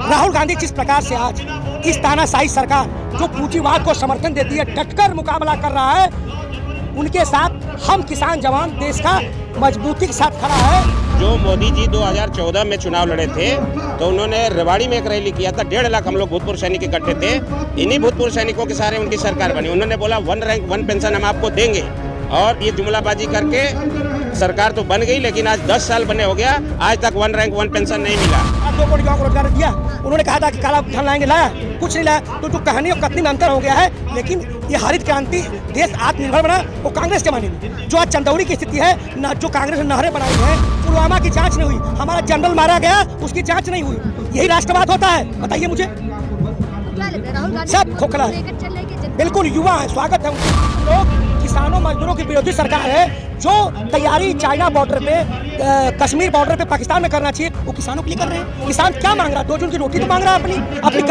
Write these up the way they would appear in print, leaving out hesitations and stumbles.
राहुल गांधी जिस प्रकार से आज इस तानाशाही सरकार जो पूंजीवाद को समर्थन देती है डटकर मुकाबला कर रहा है, उनके साथ हम किसान जवान देश का मजबूती के साथ खड़ा है। जो मोदी जी 2014 में चुनाव लड़े थे तो उन्होंने रेवाड़ी में एक रैली किया था। 1.5 लाख हम लोग भूतपूर्व सैनिक इकट्ठे थे। इन्हीं भूतपूर्व सैनिकों के सारे उनकी सरकार बनी। उन्होंने बोला 1 रैंक 1 पेंशन हम आपको देंगे, और ये जुमलाबाजी करके सरकार तो बन गई, लेकिन आज 10 साल बने हो गया, आज तक 1 रैंक 1 पेंशन नहीं मिला। 2 करोड़ युवाओं को रोजगार दिया। उन्होंने कहा था कि काला धन लाएंगे, लाया कुछ नहीं लाया। तो जो कहानी और कथनी में अंतर हो गया है, लेकिन ये हरित क्रांति देश आत्मनिर्भर बना वो कांग्रेस के माने में। जो आज चंदौली की स्थिति है, न जो कांग्रेस ने नहरें बनाई हैं, पुलवामा की जांच नहीं हुई, हमारा जनरल मारा गया उसकी जांच नहीं हुई, यही राष्ट्रवाद होता है? बताइए मुझे। सब खोखला है, बिल्कुल युवा है, स्वागत है। लोग किसानों मजदूरों की विरोधी सरकार है। जो तैयारी चाइना बॉर्डर पे, कश्मीर बॉर्डर पे पाकिस्तान में करना चाहिए, वो किसानों के लिए कर रहे हैं। किसान क्या मांग रहा है? 2 जून की रोटी तो मांग रहा है अपनी।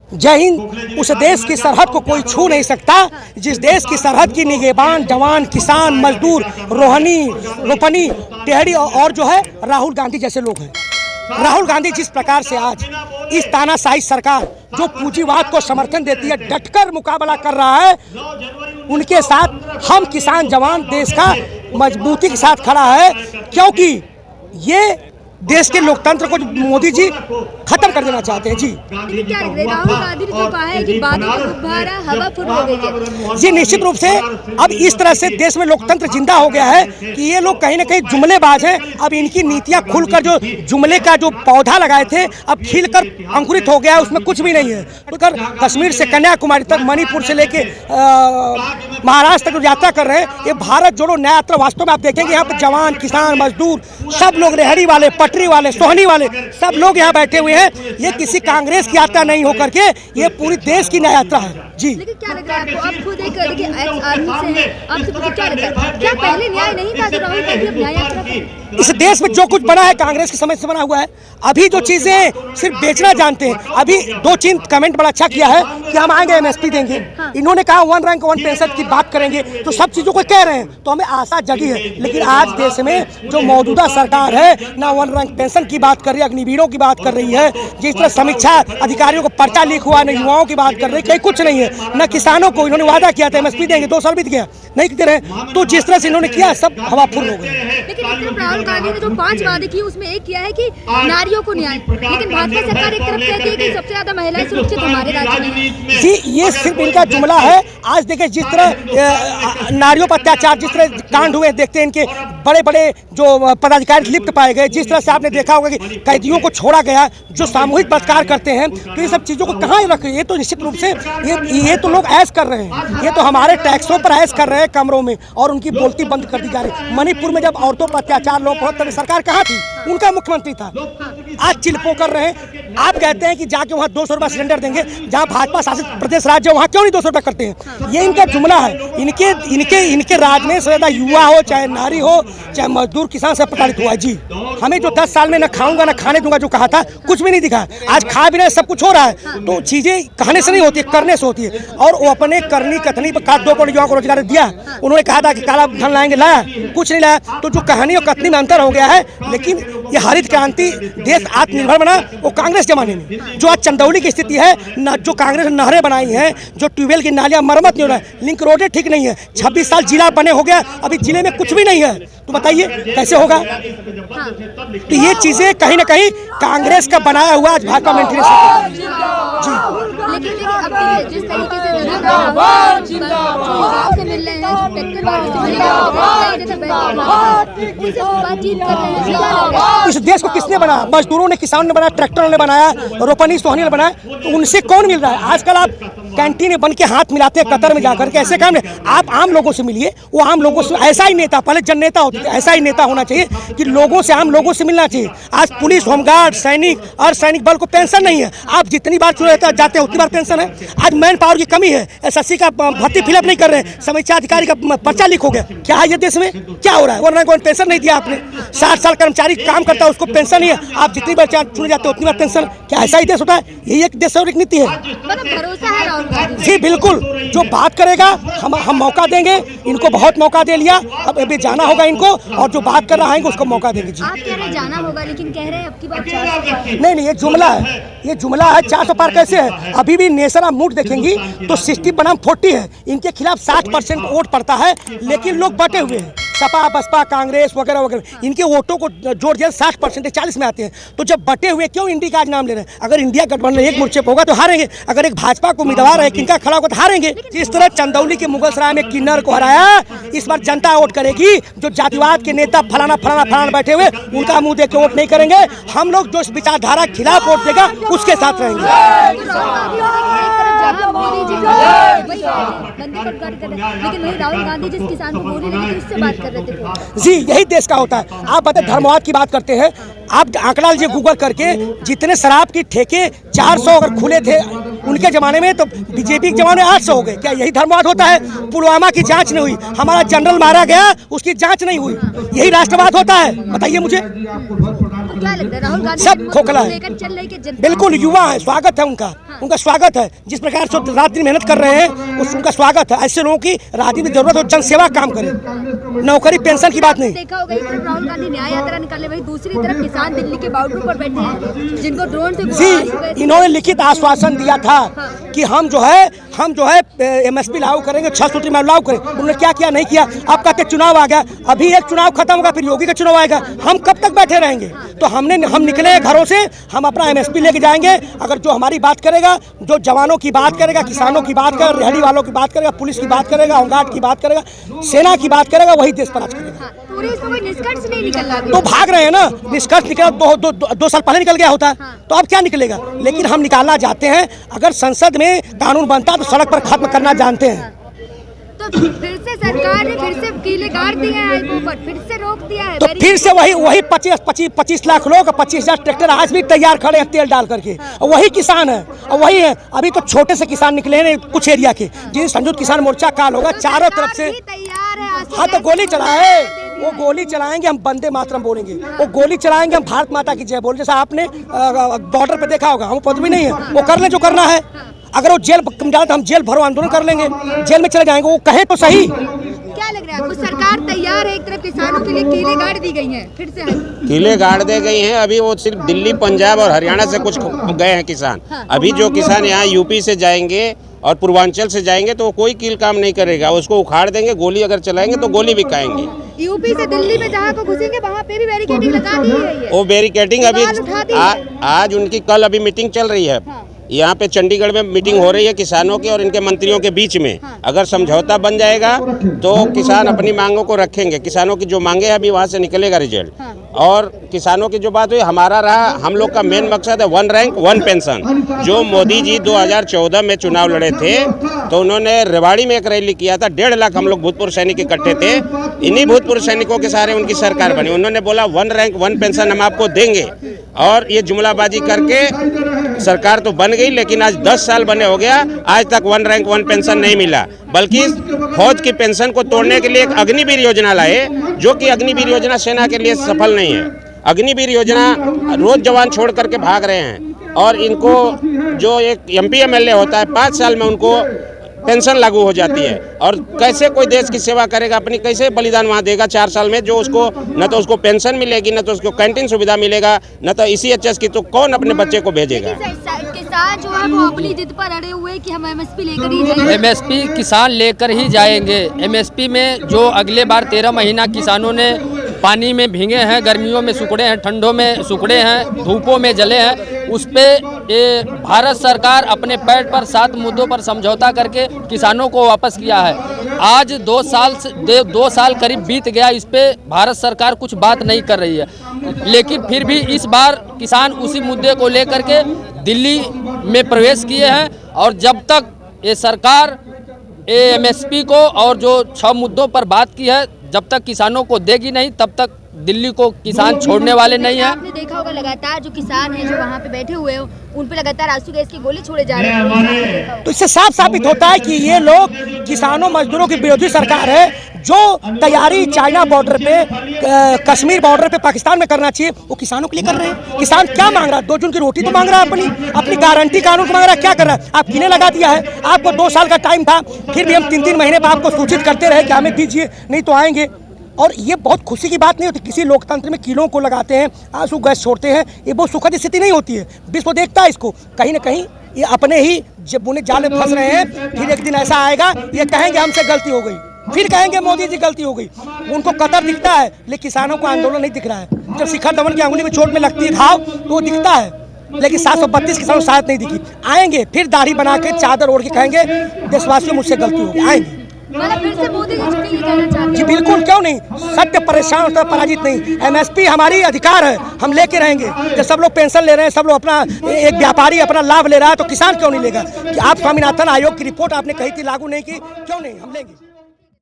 जय हिंद। उस देश की सरहद को कोई छू नहीं सकता जिस देश की सरहद की निगहबान जवान किसान मजदूर रोहनी रोपनी टेहड़ी और जो है राहुल गांधी जैसे लोग हैं। राहुल गांधी जिस प्रकार से आज इस तानाशाही सरकार जो पूंजीवाद को समर्थन देती है डटकर मुकाबला कर रहा है, उनके साथ हम किसान जवान देश का मजबूती के साथ खड़ा है। क्योंकि ये देश के लोकतंत्र को मोदी जी खत्म कर देना चाहते हैं। जी क्या लग रहा है? राहुल गांधी ने जो कहा है कि बादल का गुब्बारा हवा फुट हो गई है। जी निश्चित रूप से अब इस तरह से देश में लोकतंत्र जिंदा हो गया है कि ये लोग कहीं ना कहीं जुमलेबाज हैं। अब इनकी नीतियां खुलकर जो जुमले का जो पौधा लगाए थे अब खिलकर अंकुरित हो गया है, उसमें कुछ भी नहीं है। तो कश्मीर से कन्याकुमारी तक, मणिपुर से लेके महाराष्ट्र तक जो यात्रा कर रहे हैं, ये भारत जोड़ो न्याय यात्रा वास्तव में आप देखेंगे यहाँ पर जवान किसान मजदूर सब लोग, रेहड़ी वाले पटरी वाले सोहनी वाले सब लोग यहाँ बैठे हुए हैं। ये किसी कांग्रेस की यात्रा नहीं होकर के ये पूरी देश की न्याय यात्रा है। जी लेकिन क्या लग रहा है आपको? आप खुद एक एक्स आर्मी से हैं, आपसे पूछे क्या लगता है? क्या पहले न्याय नहीं था जो राहुल गांधी अब न्याय यात्रा कर? इस देश में जो कुछ बना है कांग्रेस के समय से बना हुआ है। अभी जो चीजें सिर्फ बेचना जानते हैं। अभी 2-3 कमेंट बड़ा अच्छा किया है कि हम आएंगे MSP देंगे। हाँ। इन्होंने कहा 1 रैंक 1 पेंशन की बात करेंगे, तो सब चीजों को कह रहे हैं, तो हमें आशा जगी है। लेकिन आज देश में जो मौजूदा सरकार है ना 1 रैंक पेंशन की बात कर रही है, अग्निवीरों की बात कर रही है, जिस तरह समीक्षा अधिकारियों को पर्चा लीक हुआ, न युवाओं की बात कर रही है, कहीं कुछ नहीं है। न किसानों को इन्होंने वादा किया था MSP देंगे, 2 साल बीत गया नहीं दे रहे। तो जिस तरह से इन्होंने किया सब हवा फुल हो गया। लेकिन एक तरफ राहुल गांधी ने जो 5 वादे किए उसमें एक किया है कि नारियों को न्याय, लेकिन भाजपा सरकार एक तरफ कहती है कि सबसे ज्यादा महिलाएं सुरक्षित हमारे राज्य में। जी ये सिर्फ इनका जुमला है। आज देखिए जिस तरह नारियों पर अत्याचार, जिस तरह कांड हुए, देखते हैं इनके बड़े बड़े जो पदाधिकारी लिप्त पाए गए, जिस तरह से आपने देखा होगा कि कैदियों को छोड़ा गया, जो सामूहिक बलात्कार करते हैं, तो ये सब चीज़ों को कहाँ रखें? ये तो निश्चित रूप से ये तो लोग ऐश कर रहे हैं। ये तो हमारे टैक्सों पर ऐश कर रहे हैं कमरों में, और उनकी बोलती बंद कर दी जा रही। मणिपुर में जब औरतों पर अत्याचार लोग बहुत, तब सरकार कहाँ थी? उनका मुख्यमंत्री था। आज चिल्पो कर रहे हैं। आप कहते हैं कि जाके वहाँ 200 रुपये सिलेंडर देंगे, जहाँ भाजपा शासित प्रदेश राज्य वहाँ क्यों नहीं 200 रुपये करते हैं? ये इनका जुमला है। इनके राज में ज्यादा युवा हो, चाहे नारी हो, चाहे मजदूर किसान से प्रताड़ित हुआ है। जी हमें जो 10 साल में न खाऊंगा न खाने दूंगा जो कहा था, कुछ भी नहीं दिखा। आज खा भी रहे, सब कुछ हो रहा है। तो चीजें कहने से नहीं होती, करने से होती है। और वो अपने करनी कथनी पर 2 करोड़ युवाओं को रोजगार दिया। उन्होंने कहा था कि काला धन लाएंगे, लाया कुछ नहीं लाया। तो जो कहानी और कथनी में अंतर हो गया है, लेकिन ये हरित क्रांति देश आत्मनिर्भर बना वो कांग्रेस जमाने में। जो आज चंदौली की स्थिति है, न जो कांग्रेस ने नहरें बनाई हैं, जो ट्यूबवेल की नालियां मरम्मत नहीं हो रहा है, लिंक रोडें ठीक नहीं है। 26 साल जिला बने हो गया, अभी जिले में कुछ भी नहीं है। तो बताइए कैसे होगा? तो ये चीजें कहीं ना कहीं कांग्रेस का बनाया हुआ आज भाजपा मेंटेनेंस है। जी लेकिन अब जिस तरीके से मिल रहे हैं, बातचीत कर रहे हैं, इस देश को किसने बनाया? मजदूरों ने, किसानों ने बनाया, ट्रैक्टरों ने बनाया, रोपनी सोहनी ने बनाया। तो उनसे कौन मिल रहा है? आजकल आप कैंटीन में बन के हाथ मिलाते हैं कतर में जाकर के, ऐसे काम नहीं। आप आम लोगों से मिलिए, वो आम लोगों से ऐसा ही नेता, पहले जन नेता होते थे, ऐसा ही नेता होना चाहिए कि लोगों से, आम लोगों से मिलना चाहिए। आज पुलिस, होमगार्ड, सैनिक और सैनिक बल को पेंशन नहीं है। आप जितनी बार चुने जाते हैं उतनी बार पेंशन है। आज मैन पावर की कमी है, SSC का भर्ती फिलअप नहीं कर रहे हैं, समीक्षा अधिकारी का पर्चा लीक हो गया। क्या है ये देश में? क्या हो रहा है? 1 रैंक 1 पेंशन नहीं दिया आपने। 60 साल कर्मचारी काम करता है, उसको पेंशन नहीं है। आप जितनी बार चुने जाते हो उतनी बार पेंशन। क्या क्या ऐसा ही देश होता है? यही एक देश और एक नीति है। मतलब भरोसा है राहुल गांधी जी बिल्कुल, जो बात करेगा हम मौका देंगे। इनको बहुत मौका दे लिया, अब अभी जाना होगा इनको, और जो बात कर रहा है उसको मौका देंगे। जी आप कह रहे हैं जाना होगा, लेकिन कह रहे हैं अब की बार 400 नहीं, ये जुमला है, ये जुमला है। 400 पार कैसे है? अभी भी नेशन ऑफ मूड देखेंगी तो 60 बनाम 40 है। इनके खिलाफ 60% वोट पड़ता है, लेकिन लोग बटे हुए हैं। सपा, बसपा, कांग्रेस वगैरह वगैरह, इनके वोटों को जोड़ दिया 60%, 40 में आते हैं। तो जब बटे हुए क्यों इंडी का आज नाम ले रहे हैं? अगर इंडिया गठबंधन एक मोर्चे पर होगा तो हारेंगे। अगर एक भाजपा को उम्मीदवार है, किनका खड़ा होगा तो हारेंगे। जिस तरह चंदौली के मुगलसराय में किन्नर को हराया, इस बार जनता वोट करेगी। जो जातिवाद के नेता फलाना फलाना फलाना बैठे हुए, उनका मुंह देख के वोट नहीं करेंगे। हम लोग जो विचारधारा के खिलाफ वोट देगा उसके साथ रहेंगे। मोदी जी लेकिन वही राहुल गांधी जिस किसान को बोले लेकिन उससे बात कर रहे थे। जी यही देश का होता है। आप बताए धर्मवाद की बात करते हैं, आप आंकड़ा लीजिए गूगल करके, जितने शराब की ठेके 400 अगर खुले थे उनके जमाने में, तो बीजेपी के जमाने में 800 हो गए। क्या यही धर्मवाद होता है? पुलवामा की जांच नहीं हुई, हमारा जनरल मारा गया, उसकी जांच नहीं हुई, यही राष्ट्रवाद होता है? बताइए मुझे। क्या लगता है राहुल गांधी सब खोखला है। बिल्कुल, युवा है, स्वागत है उनका, उनका स्वागत है। जिस प्रकार से रात दिन मेहनत कर रहे हैं उनका स्वागत है। ऐसे लोगों की राजनीति में जरूरत हो, जनसेवा काम करें, नौकरी पेंशन की बात नहीं। देखा होगा, एक तरफ राहुल गांधी न्याय यात्रा निकाले, वही दूसरी तरफ किसान दिल्ली के बाउंड्री पर बैठे हैं, जिनको ड्रोन से जी इन्होंने लिखित आश्वासन दिया था कि हम जो है MSP लागू करेंगे, 6 सूत्री में लागू करें। उन्होंने क्या किया? नहीं किया। अब कहते चुनाव आ गया, अभी एक चुनाव खत्म होगा, फिर योगी का चुनाव आएगा। हम कब तक बैठे रहेंगे? तो हम निकले घरों से, हम अपना MSP लेके जाएंगे। अगर जो हमारी बात करेगा, जो जवानों की बात करेगा, किसानों की बात करेगा, रेहड़ी वालों की बात करेगा, पुलिस की बात करेगा, होमगार्ड की बात करेगा, सेना की बात करेगा, वही देश पर राज करेगा। पूरे इसमें कोई निष्कर्ष नहीं निकल रहा तो भाग रहे हैं ना। निष्कर्ष निकला 2 साल पहले निकल गया होता, तो अब क्या निकलेगा? लेकिन हम निकालना चाहते हैं। अगर संसद में कानून बनता तो सड़क पर खत्म करना जानते हैं। तो फिर से सरकार ने फिर से कीले गाड़ दिए हैं, ऊपर फिर से रोक दिया है। तो फिर से वही 25 लाख लोग, 25,000 ट्रैक्टर आज भी तैयार खड़े हैं तेल डाल करके, और वही किसान है, और वही है। अभी तो छोटे से किसान निकले हैं कुछ एरिया के, जिन संयुक्त किसान मोर्चा काल होगा चारों तरफ से। तैयार है। हाँ तो गोली चलाए, वो गोली चलाएंगे, हम वंदे मातरम बोलेंगे। वो गोली चलाएंगे, हम भारत माता की जय बोलेंगे। जैसा आपने बॉर्डर पे देखा होगा, हम पद भी नहीं है, वो कर ले जो करना है। अगर वो जेल जाए तो हम जेल भरो आंदोलन कर लेंगे, जेल में चले जाएंगे। वो कहे तो सही। क्या लग रहा है आपको? सरकार तैयार है, एक तरफ किसानों के लिए कीले गाड़ दी गई हैं, फिर से कीले गाड़ दे गई हैं। अभी वो सिर्फ दिल्ली, पंजाब और हरियाणा से कुछ गए हैं किसान। अभी जो किसान यहाँ यूपी से जाएंगे और पूर्वांचल से जाएंगे तो कोई कील काम नहीं करेगा, उसको उखाड़ देंगे। गोली अगर चलाएंगे तो गोली भी खाएंगे। यूपी से दिल्ली में जहाँ को घुसेंगे वहाँ पे भी बैरिकेडिंग लगा दी है। वो बैरिकेडिंग अभी आज उनकी कल अभी मीटिंग चल रही है। यहाँ पे चंडीगढ़ में मीटिंग हो रही है किसानों की और इनके मंत्रियों के बीच में। अगर समझौता बन जाएगा तो किसान अपनी मांगों को रखेंगे। किसानों की जो मांगे हैं अभी वहाँ से निकलेगा रिजल्ट। और किसानों की जो बात हुई, हमारा रहा, हम लोग का मेन मकसद है 1 रैंक 1 पेंशन। जो मोदी जी 2014 में चुनाव लड़े थे तो उन्होंने रेवाड़ी में एक रैली किया था। 1.5 लाख हम लोग भूतपूर्व सैनिक इकट्ठे थे। इन्हीं भूतपूर्व सैनिकों के सारे उनकी सरकार बनी। उन्होंने बोला 1 रैंक 1 पेंशन हम आपको देंगे, और ये जुमलाबाजी करके सरकार तो बन गई, लेकिन आज 10 साल बने हो गया, आज तक 1 रैंक 1 पेंशन नहीं मिला। बल्कि फौज की पेंशन को तोड़ने के लिए एक अग्निवीर योजना लाए, जो कि अग्निवीर योजना सेना के लिए सफल नहीं है। अग्निवीर योजना रोज जवान छोड़ करके भाग रहे हैं, और इनको जो एक MP MLA होता है 5 साल में उनको पेंशन लागू हो जाती है। और कैसे कोई देश की सेवा करेगा, अपनी कैसे बलिदान वहाँ देगा 4 साल में, जो उसको न तो उसको पेंशन मिलेगी, न तो उसको कैंटीन सुविधा मिलेगा, न तो ECHS की, तो कौन अपने बच्चे को भेजेगा? किसान जो है वो अपनी जिद पर अड़े हुए कि हम MSP लेकर ही जाएंगे। MSP किसान लेकर ही जाएंगे। MSP में जो अगले बार 13 महीना किसानों ने पानी में भीगे हैं, गर्मियों में सुखड़े हैं, ठंडों में सुखड़े हैं, धूपों में जले हैं, उस पे ये भारत सरकार अपने पैड पर 7 मुद्दों पर समझौता करके किसानों को वापस किया है। आज 2 साल करीब बीत गया, इस पे भारत सरकार कुछ बात नहीं कर रही है। लेकिन फिर भी इस बार किसान उसी मुद्दे को लेकर के दिल्ली में प्रवेश किए हैं, और जब तक ये सरकार MSP को और जो 6 मुद्दों पर बात की है, जब तक किसानों को देगी नहीं, तब तक दिल्ली को किसान छोड़ने वाले नहीं हैं। आपने देखा होगा लगातार जो किसान हैं जो वहाँ पे बैठे हुए हैं उन पे लगातार आंसू गैस की गोली छोड़े जा रहे हैं। तो इससे साफ साबित होता है कि ये लोग किसानों मजदूरों की विरोधी सरकार है। जो तैयारी चाइना बॉर्डर पे, कश्मीर बॉर्डर पे पाकिस्तान में करना चाहिए वो किसानों के लिए कर रहे हैं। किसान क्या मांग रहा है? 2 जून की रोटी तो मांग रहा है, अपनी गारंटी कानून को मांग रहा है। क्या कर रहा है? आप किने लगा दिया है। आपको 2 साल का टाइम था, फिर भी हम 3-3 महीने पर आपको सूचित करते रहे कि हमें दीजिए नहीं तो आएंगे। और ये बहुत खुशी की बात नहीं होती। किसी लोकतंत्र में कीलों को लगाते हैं, आंसू गैस छोड़ते हैं, ये बहुत सुखद स्थिति नहीं होती है। विश्व देखता है इसको। कहीं ना कहीं ये अपने ही जब उन्हें जाल में फंस रहे हैं। फिर एक दिन ऐसा आएगा ये कहेंगे हमसे गलती हो गई, फिर कहेंगे मोदी जी गलती हो गई। उनको कतर दिखता है लेकिन किसानों को आंदोलन नहीं दिख रहा है। जब शिखर धवन की अंगुली में चोट में लगती है घाव तो वो दिखता है, लेकिन 732 किसानों शायद नहीं दिखी। आएंगे फिर दाढ़ी बना के चादर ओढ़ के कहेंगे देशवासियों मुझसे गलती हो गई। आएंगे मतलब फिर से मोदी जी के लिए कहना चाहते हैं। जी बिल्कुल, क्यों नहीं। सत्य परेशान होता है, पराजित नहीं। एमएसपी हमारी अधिकार है, हम लेके रहेंगे। जब सब लोग पेंशन ले रहे हैं, सब लोग अपना, एक व्यापारी अपना लाभ ले रहा है तो किसान क्यों नहीं लेगा? कि आप स्वामीनाथन आयोग की रिपोर्ट आपने कही थी लागू नहीं की, क्यों नहीं, हम लेंगे।